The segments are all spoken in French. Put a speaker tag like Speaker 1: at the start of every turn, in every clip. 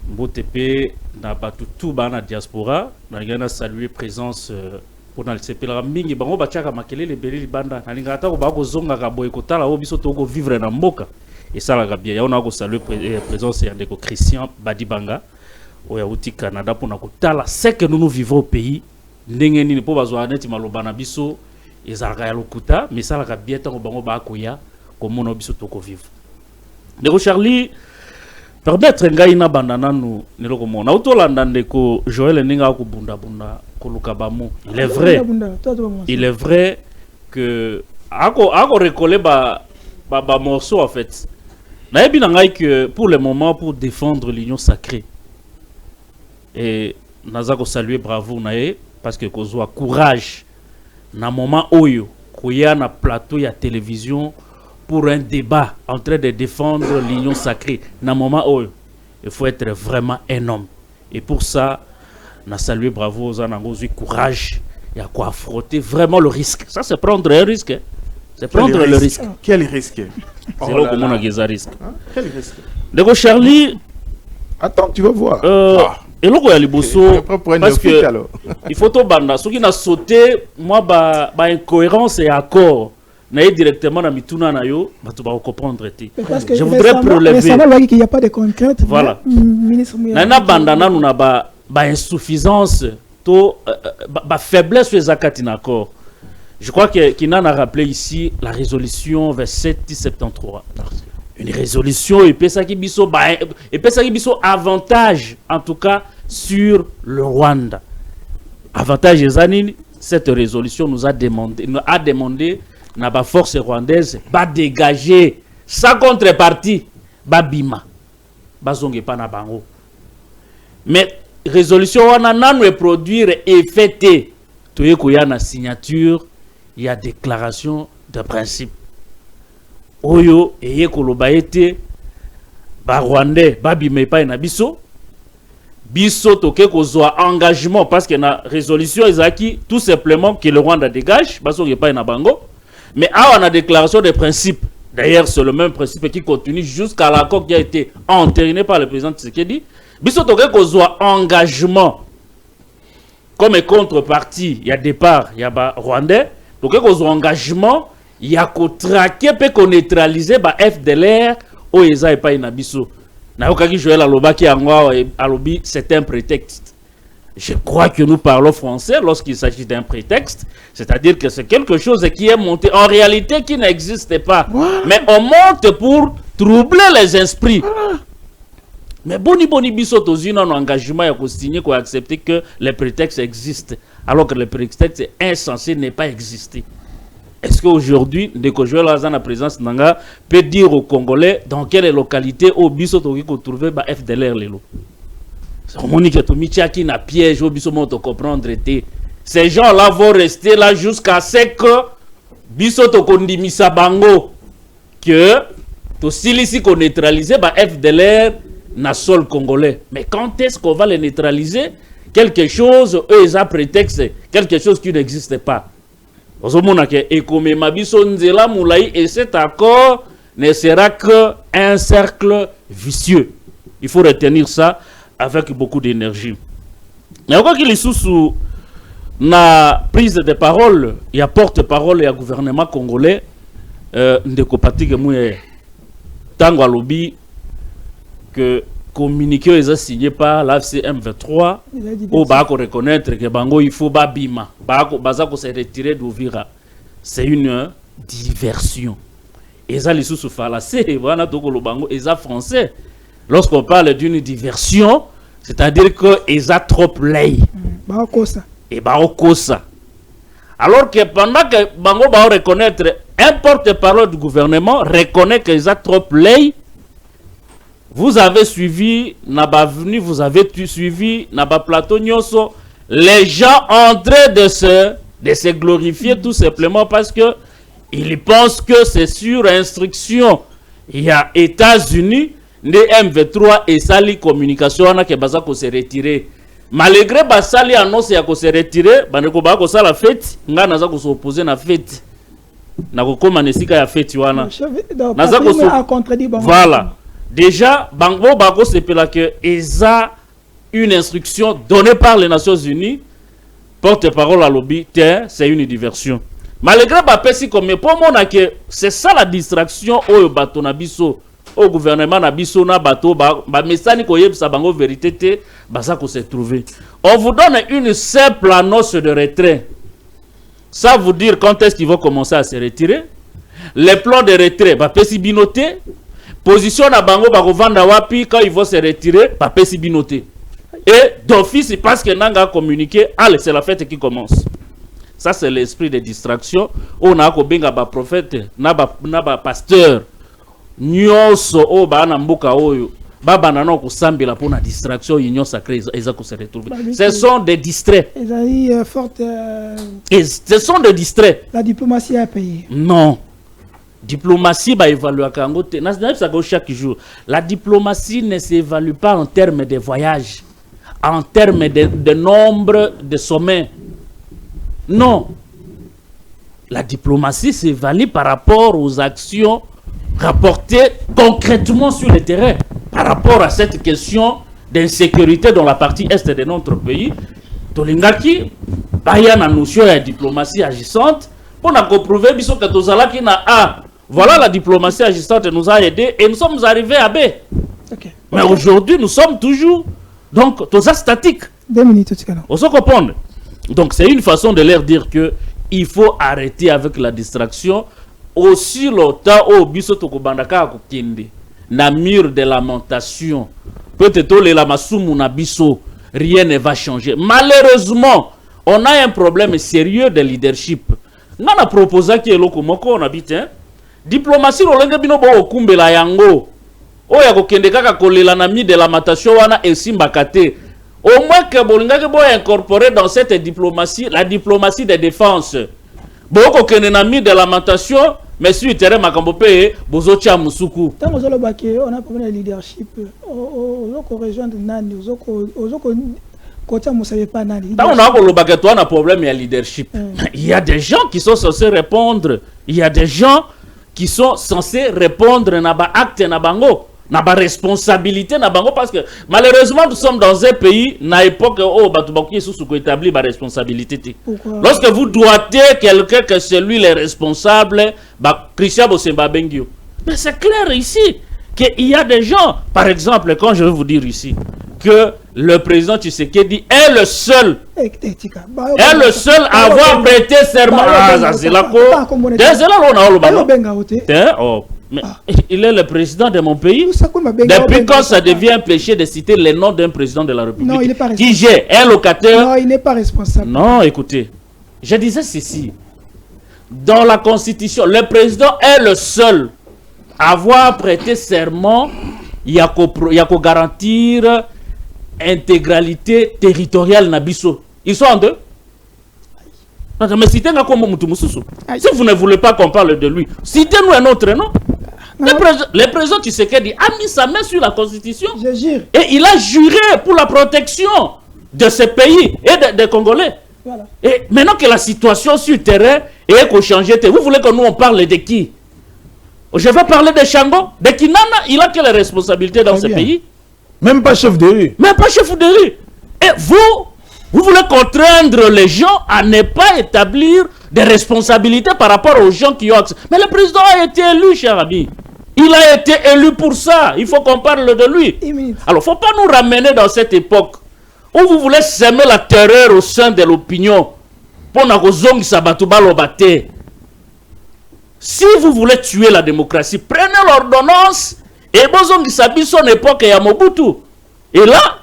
Speaker 1: Mbotepe na batu tout bana diaspora na ngana saluer présence pour na sepela mingi bango bachaka makelele beleli banda na lingata ko ba ko zonga ka boy ko tala obiso to ko vivre na mboka et ça la bien ya on a ko saluer présence ya ndeko Christian Badibanga oya uti Canada pour na ko tala c'est que nous vivons au pays ndenge nini po bazwa neti maloba na biso ezalaka ya lokuta mais ça la bien tant ko bango ba ko ya ko mona biso to ko vivre ndeko Charlie permettre ngai na bandana nous neloko mona utolanda ndeko Joël ninga ko bunda bunda ko lukabamu il est vrai que ako recoller ba morceau en fait na yebi na ngai que pour le moment pour défendre l'union sacrée et nazako saluer bravo nae parce que kozwa courage na moment oyo koya na plateau ya télévision pour un débat en train de défendre l'union sacrée. Dans le moment où il faut être vraiment un homme. Et pour ça, on a salué bravo aux Anangos, courage. Il y a quoi affronter vraiment le risque. Ça, c'est prendre un risque. Hein. C'est prendre le risque.
Speaker 2: Quel risque?
Speaker 1: C'est là comment on a risque.
Speaker 2: Quel risque?
Speaker 1: Donc, Charlie.
Speaker 2: Attends, tu vas voir.
Speaker 1: Et là, il y a les bossos. Parce que il faut tout banda. Ceux qui ont sauté, moi, incohérence et accord. Directement dans mituna na yo batu ba comprendre te je voudrais relever
Speaker 3: qu'il n'y a pas de contraintes
Speaker 1: voilà na bandana nous na ba insuffisance to ba faiblesse les akati na accord je crois que Kinan a rappelé ici la résolution 2773 une résolution et pesa ki biso avantage en tout cas sur le Rwanda avantage ezanini cette résolution nous a demandé na ba force rwandaise ba dégager sans contrepartie ba bima ba zonge pa na bango mais résolution wana nanu produire effet te toye ko ya na signature ya déclaration de principe oyo eye ko loba ete ba rwandais ba bima pa na biso toke ko zwa engagement parce que na résolution ezaki tout simplement que le Rwanda dégage ba zonge pa na bango. Mais on a déclaration de principe. D'ailleurs, c'est le même principe qui continue jusqu'à l'accord qui a été entériné par le président Tshisekedi. Biso toke kozwa engagement comme contrepartie, il y a départ, il y a Rwandais. Toke kozwa engagement, il y a ko traquer pe ko neutraliser ba FDLR o eza epa ina biso. Na okaki Joël aloba ki angwa alobi c'est un prétexte. Je crois que nous parlons français lorsqu'il s'agit d'un prétexte, c'est-à-dire que c'est quelque chose qui est monté en réalité qui n'existe pas. Mais on monte pour troubler les esprits. Mais boni biso tozina un engagement à signer pour accepter que les prétextes existent, alors que les prétextes insensés n'est pas existé. Est-ce qu'aujourd'hui, dès que Joël Hazan a présence nanga peut dire aux Congolais dans quelle localité au biso toki ko trouver ba FDLR lelo? Ces gens-là vont rester là jusqu'à ce que Bisoto Kondimisa Bango que to silisi qu'on neutraliser ba FDLR na sol congolais. Mais quand est-ce qu'on va les neutraliser? Quelque chose, eux ils ont prétexte, quelque chose qui n'existe pas. Et cet accord ne sera qu'un cercle vicieux. Il faut retenir ça avec beaucoup d'énergie. Mais encore qu'il est sous la prise de parole, il y a porte-parole et il gouvernement congolais, ndeko Patrick Mouye tango alobi que communiqué est signé par l'AFC M23 au bako reconnaître que bango il faut babima bako bazako se retirer d'Uvira. C'est une diversion. Et ça les sous fallacieux voilà tokolo bango eza français. Lorsqu'on parle d'une diversion, c'est-à-dire que eza trop play. Et baokosa. Alors que pendant que bango ba reconnaître un porte-parole du gouvernement reconnaît que eza trop play. Vous avez suivi Naba venu, vous avez suivi Naba plateau Nyoso, les gens en train de se glorifier tout simplement parce que ils pensent que c'est sur instruction. Il y a États-Unis, les M23 et Sali Communication on a que baza ko se retirer. Malgré Basali annonce ya ko se retirer, baneko ba ko sala fête, nga naza ko s'opposer na fête. Na ko koma nesika ya fête wana. Naza ko voilà. déjà bango bako sepela que eza une instruction donnée par les Nations Unies, porte-parole à lobby, c'est une diversion. Malgré bapesi comme pour moi que c'est ça la distraction au bateau nabiso au gouvernement nabiso na bateau ba mesani ko yebisa bango vérité te basa ko se trouver. On vous donne une simple annonce de retrait. Ça vous dire quand est-ce qu'ils vont commencer à se retirer. Les plans de retrait bapesi binoté. Position na bango ba vanda wapi quand ils vont se retirer bapesi binoté. Et d'office parce que nanga communiqué, allez c'est la fête qui commence. Ça, c'est l'esprit de distraction. On a benga ba prophète, na ba pasteur. Nyoso o ba na mboka oyo. Ba banana ko sambela pour na distraction, union sacrée ezako se retrouver. Ce sont des distraits. Ce sont des distraits.
Speaker 3: La diplomatie a payé.
Speaker 1: Non. Diplomatie ba évaluer kango te. Na ça chaque jour. La diplomatie ne s'évalue pas en termes de voyage, en termes de nombre de sommets. Non. La diplomatie s'évalue par rapport aux actions rapportées concrètement sur le terrain. Par rapport à cette question d'insécurité dans la partie est de notre pays, Tolingaki, il y a une notion de diplomatie agissante pour nous prouver que voilà la diplomatie agissante nous a aidés et nous sommes arrivés à B. Okay. Mais aujourd'hui, nous sommes toujours donc tous statiques.
Speaker 3: 2 minutes,
Speaker 1: on se comprend. Donc c'est une façon de leur dire que il faut arrêter avec la distraction. Aussi longtemps au biso tokobandaka kokende na mur de lamentation. Peut-être les lamasumu na biso, rien ne va changer. Malheureusement, on a un problème sérieux de leadership. On a proposé que loko moko on habite diplomatie rolenge bino bo okumbela yango. Oya kokende kaka kolela na mur de lamentation wana esimbakate. Au moins que Bolingaki boy incorporer dans cette diplomatie la diplomatie de défense. Boko kene na mi de lamentation, mais sur le terrain makambope bozocha musuku.
Speaker 3: Tant que on a problème de leadership, on rejoindre nani,
Speaker 1: on a un problème de leadership. Il y a des gens qui sont censés répondre, il y a des gens qui sont censés répondre na ba acte na bango. Na ba responsabilité na bango parce que malheureusement nous sommes dans un pays na époque où batubaki sous établi ba responsabilité. Lorsque vous doitez quelqu'un que c'est lui le responsable, ba Christian Bosemba Bengio. Mais c'est clair ici qu'il y a des gens, par exemple, quand je vais vous dire ici que le président Tshisekedi est le seul à avoir prêté serment à Zazilako. Mais il est le président de mon pays. Depuis quand ça devient un péché de citer le nom d'un président de la République?
Speaker 3: Non, il n'est pas
Speaker 1: qui j'ai un locataire?
Speaker 3: Non, il n'est pas responsable.
Speaker 1: Non, écoutez, je disais ceci. Dans la Constitution, le président est le seul à avoir prêté serment. Il y a qu'à garantir intégralité territoriale Nabiso. Ils sont en deux. Mais citez si vous ne voulez pas qu'on parle de lui, citez-nous un autre nom. Le président Tshisekedi a mis sa main sur la Constitution.
Speaker 3: Je jure.
Speaker 1: Et il a juré pour la protection de ce pays et des Congolais. Voilà. Et maintenant que la situation sur le terrain est qu'on change, vous voulez que nous on parle de qui? Je vais parler de Chango, de Kinana. Il a quelle responsabilité dans ce pays?
Speaker 2: Même pas chef de rue.
Speaker 1: Même pas chef de rue. Et vous voulez contraindre les gens à ne pas établir des responsabilités par rapport aux gens qui ont accès. Mais le président a été élu, cher ami. Il a été élu pour ça. Il faut qu'on parle de lui. Alors, il ne faut pas nous ramener dans cette époque où vous voulez semer la terreur au sein de l'opinion. Si vous voulez tuer la démocratie, prenez l'ordonnance et vous savez son époque à Mobutu. Et là,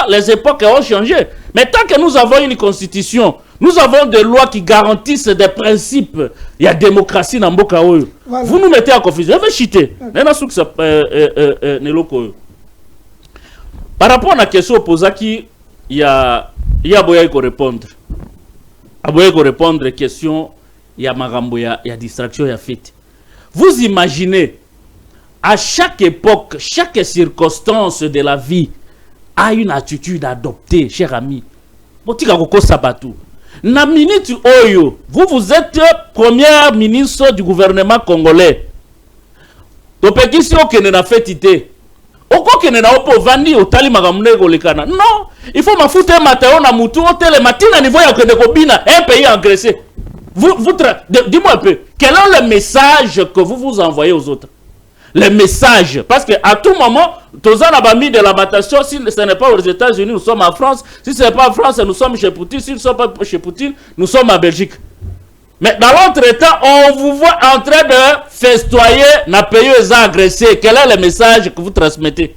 Speaker 1: les époques ont changé. Mais tant que nous avons une constitution, nous avons des lois qui garantissent des principes. Il y a démocratie dans Mboka Oyo. Voilà. Vous nous mettez en confusion. Je vais chiter. Par rapport à la question opposée, il y a Boya qui répondre. Aboya qui répondre question, il y a Marambo, il y a distraction, il y a fait. Vous imaginez, à chaque époque, chaque circonstance de la vie a une attitude adoptée, cher ami. Na minute Oyo, vous êtes premier ministre du gouvernement congolais. topekisi okende na fetité okokende na opo vandi otali makamune kolekana. Non, il faut mafuta mateo na mutu hôtel matina niveau ya kende kobina un pays agressé. Dis-moi un peu, quel est le message que vous envoyez aux autres? Le message, parce que à tout moment, tous en avons mis de l'abattation. Si ce n'est pas aux États-Unis, nous sommes en France. Si ce n'est pas en France, nous sommes chez Poutine. Si nous ne sommes pas chez Poutine, nous sommes en Belgique. Mais dans l'entretemps, on vous voit en train de festoyer na pays agressés. Quel est le message que vous transmettez?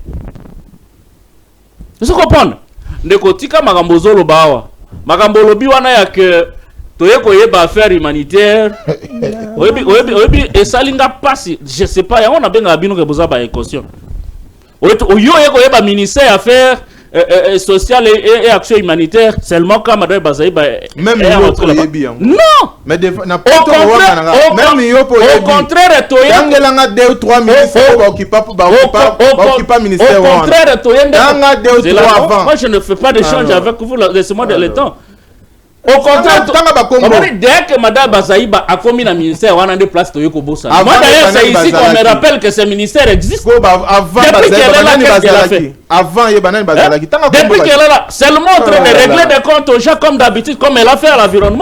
Speaker 1: Vous comprenez? Nekotika magambozolo bawa. Magambolobi wana ya que toyekoyeba affaire humanitaire. Oyebi esalinga pasi. Je sais pas. On a bien abino que boza ba équation. Oyekoyeba ministère affaires social et action humanitaire seulement quand madame Bazaï
Speaker 4: même
Speaker 1: non,
Speaker 4: mais
Speaker 1: au contraire
Speaker 4: toyenga 2 ou 3 ministères occupa ministère
Speaker 1: au contraire toyenga
Speaker 4: 2 ou 3 avant.
Speaker 1: Moi je ne fais pas d'échange avec vous, laissez-moi de le temps. Au contraire, dès que Madame Bazaïba a commis le ministère, on a des places de Yoko Bossa. Moi d'ailleurs, c'est ici qu'on me rappelle que ce ministère existe. Depuis qu'elle est là, qu'est-ce qu'elle a fait? Depuis qu'elle est là, seulement en train de régler des comptes aux gens comme d'habitude, comme elle a fait à l'environnement.